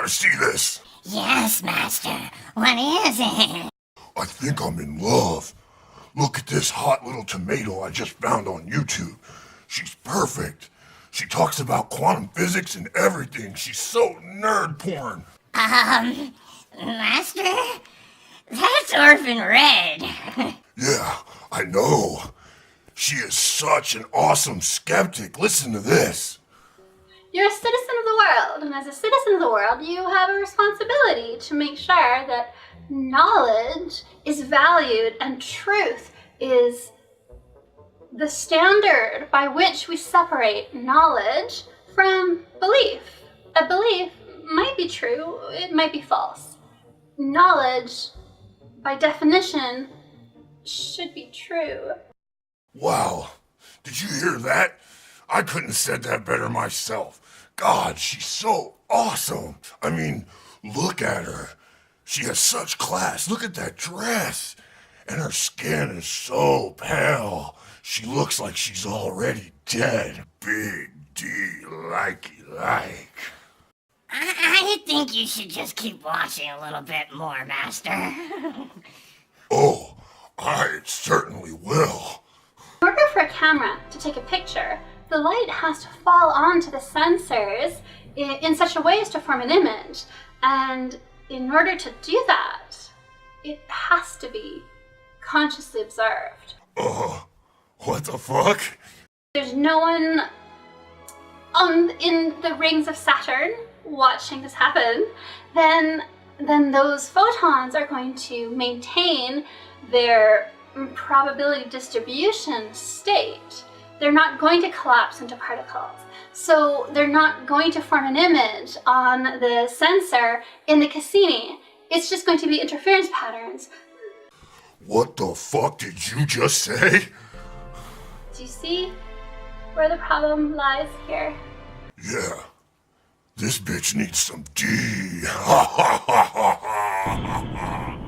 gotta see this. Yes, Master. What is it? I think I'm in love. Look at this hot little tomato I just found on YouTube. She's perfect. She talks about quantum physics and everything. She's so nerd porn. Master? That's Orphan Red. Yeah, I know. She is such an awesome skeptic. Listen to this. You're a citizen of the world, and as a citizen of the world, you have a responsibility to make sure that knowledge is valued and truth is the standard by which we separate knowledge from belief. A belief might be true, it might be false. Knowledge, by definition, should be true. Wow, did you hear that? I couldn't have said that better myself. God, she's so awesome. I mean, look at her. She has such class. Look at that dress. And her skin is so pale. She looks like she's already dead. Big D, likey like. I think you should just keep watching a little bit more, Master. Oh, I certainly will. In order for a camera to take a picture, the light has to fall onto the sensors in such a way as to form an image. And in order to do that, it has to be consciously observed. What the fuck? There's no one in the rings of Saturn watching this happen, then those photons are going to maintain their probability distribution state. They're not going to collapse into particles. So they're not going to form an image on the sensor in the Cassini. It's just going to be interference patterns. What the fuck did you just say? Do you see where the problem lies here? Yeah. This bitch needs some D. Ha ha ha ha ha.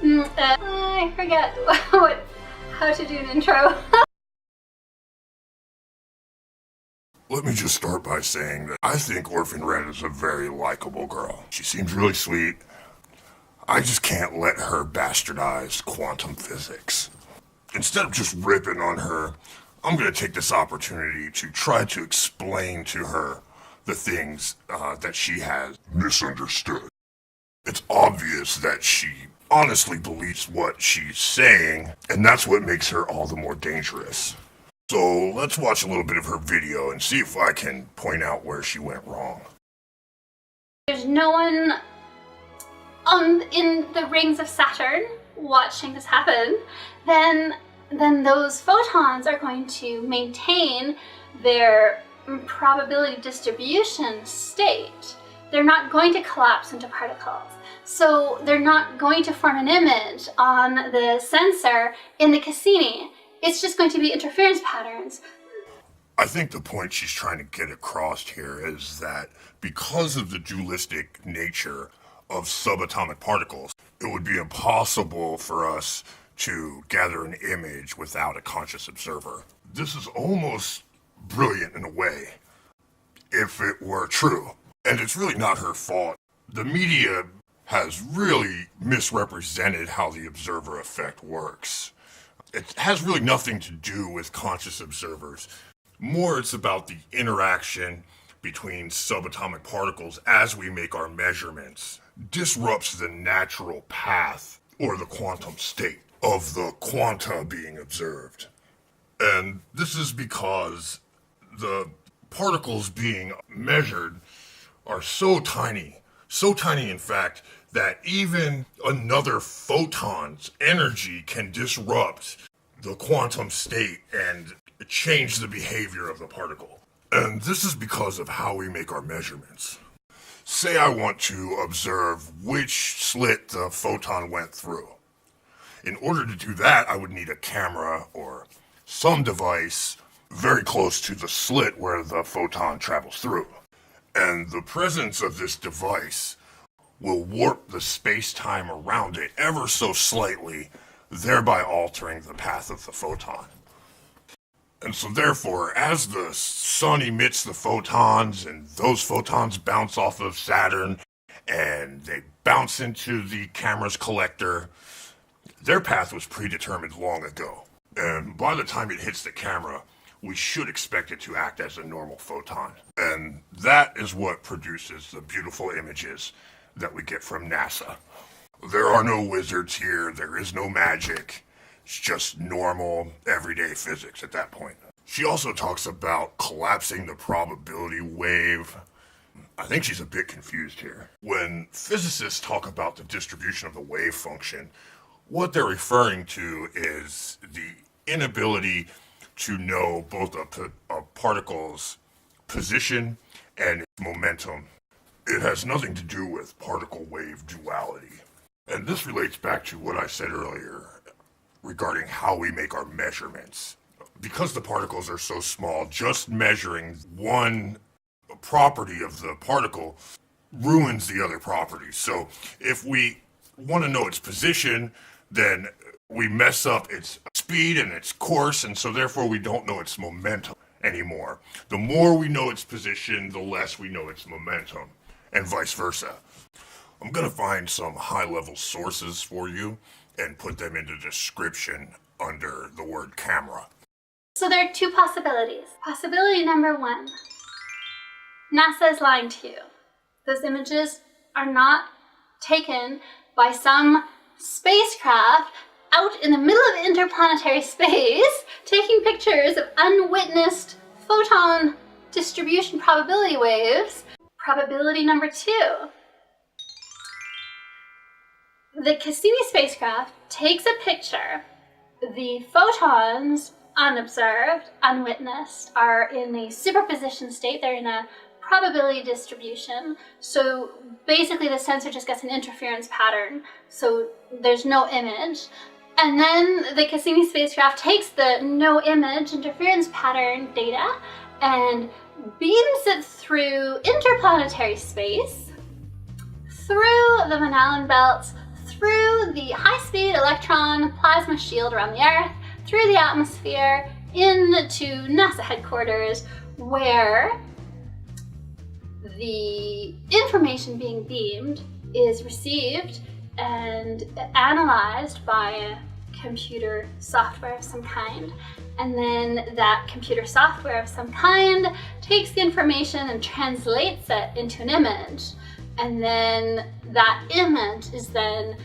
I forget how to do an intro. Let me just start by saying that I think Orphan Red is a very likable girl. She seems really sweet. I just can't let her bastardize quantum physics. Instead of just ripping on her, I'm going to take this opportunity to try to explain to her the things that she has misunderstood. It's obvious that she honestly believes what she's saying, and that's what makes her all the more dangerous. So let's watch a little bit of her video and see if I can point out where she went wrong. There's no one in the rings of Saturn watching this happen, then those photons are going to maintain their probability distribution state. They're not going to collapse into particles. So they're not going to form an image on the sensor in the Cassini. It's just going to be interference patterns. I think the point she's trying to get across here is that because of the dualistic nature of subatomic particles, it would be impossible for us to gather an image without a conscious observer. This is almost brilliant in a way, if it were true. And it's really not her fault. The media has really misrepresented how the observer effect works. It has really nothing to do with conscious observers. More, it's about the interaction between subatomic particles as we make our measurements. Disrupts the natural path, or the quantum state, of the quanta being observed. And this is because the particles being measured are so tiny in fact, that even another photon's energy can disrupt the quantum state and change the behavior of the particle. And this is because of how we make our measurements. Say I want to observe which slit the photon went through. In order to do that, I would need a camera or some device very close to the slit where the photon travels through. And the presence of this device will warp the space-time around it ever so slightly, thereby altering the path of the photon. And so therefore, as the sun emits the photons, and those photons bounce off of Saturn, and they bounce into the camera's collector, their path was predetermined long ago. And by the time it hits the camera, we should expect it to act as a normal photon. And that is what produces the beautiful images that we get from NASA. There are no wizards here, there is no magic. It's just normal, everyday physics at that point. She also talks about collapsing the probability wave. I think she's a bit confused here. When physicists talk about the distribution of the wave function, what they're referring to is the inability to know both a particle's position and its momentum. It has nothing to do with particle-wave duality. And this relates back to what I said earlier regarding how we make our measurements. Because the particles are so small, just measuring one property of the particle ruins the other properties. So if we want to know its position, then we mess up its speed and its course, and so therefore we don't know its momentum anymore. The more we know its position, the less we know its momentum, and vice versa. I'm going to find some high-level sources for you and put them in the description under the word camera. So there are two possibilities. Possibility number one, NASA is lying to you. Those images are not taken by some spacecraft out in the middle of interplanetary space taking pictures of unwitnessed photon distribution probability waves. Probability number two, the Cassini spacecraft takes a picture. The photons, unobserved, unwitnessed, are in a superposition state. They're in a probability distribution. So basically the sensor just gets an interference pattern. So there's no image. And then the Cassini spacecraft takes the no image interference pattern data and beams it through interplanetary space, through the Van Allen belts, through the high-speed electron plasma shield around the Earth, through the atmosphere, into NASA headquarters, where the information being beamed is received and analyzed by a computer software of some kind. And then that computer software of some kind takes the information and translates it into an image. And then that image is then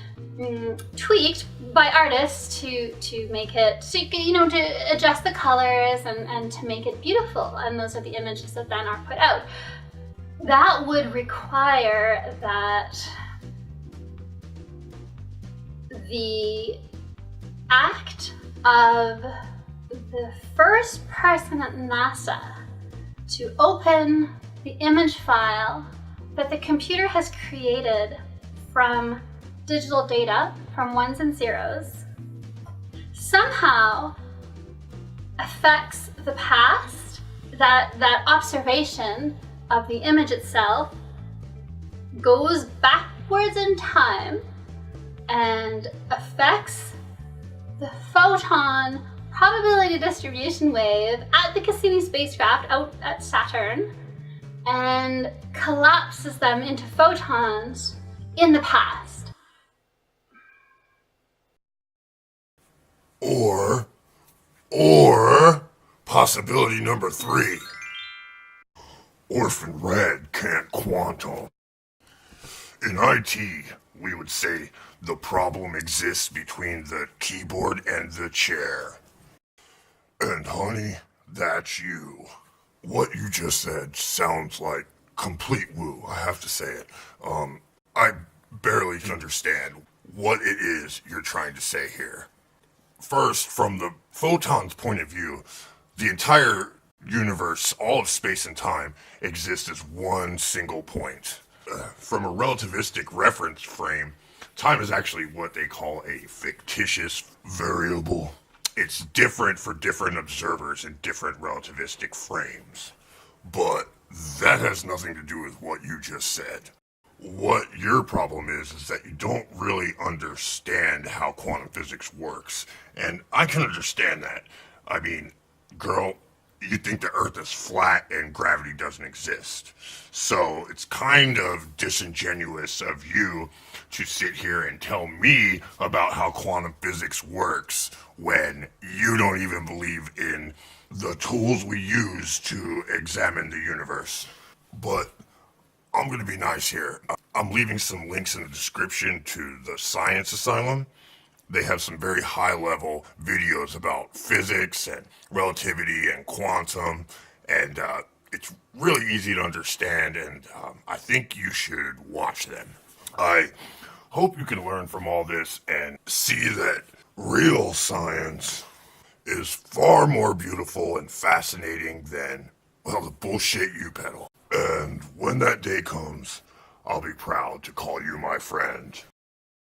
tweaked by artists to make it, to adjust the colors and to make it beautiful. And those are the images that then are put out. That would require that the act of the first person at NASA to open the image file that the computer has created from digital data, from ones and zeros, somehow affects the past. That observation of the image itself goes backwards in time and affects the photon probability distribution wave at the Cassini spacecraft out at Saturn and collapses them into photons in the past. Or possibility number 3. Orphan Red can't quantum. In IT, we would say the problem exists between the keyboard and the chair. And honey, that's you. What you just said sounds like complete woo, I have to say it. I barely understand what it is you're trying to say here. First, from the photon's point of view, the entire universe, all of space and time, exists as one single point. From a relativistic reference frame, Time is actually what they call a fictitious variable. It's different for different observers in different relativistic frames. But that has nothing to do with what you just said. What your problem is that you don't really understand how quantum physics works. And I can understand that. I mean, girl, you think the Earth is flat and gravity doesn't exist. So it's kind of disingenuous of you to sit here and tell me about how quantum physics works when you don't even believe in the tools we use to examine the universe. But I'm going to be nice here. I'm leaving some links in the description to the Science Asylum. They have some very high-level videos about physics and relativity and quantum, and it's really easy to understand, and I think you should watch them. I hope you can learn from all this and see that real science is far more beautiful and fascinating than, well, the bullshit you peddle. And when that day comes, I'll be proud to call you my friend.